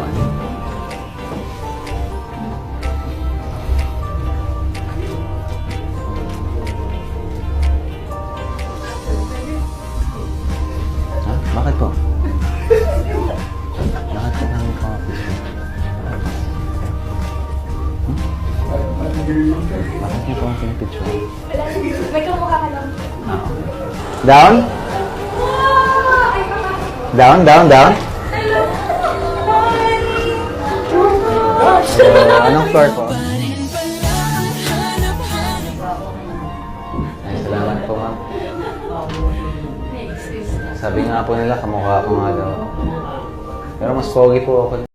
1. Ha? Bakit po? Bakit ka namin ka-office? Bakit niyo po ang pinipicture? May kamukha ka lang. Down? Down, down, down? So, anong floor po? Ay, salamat po, ma'am. Sabi nga po nila, kamukha ko nga daw. Pero mas pogi po ako.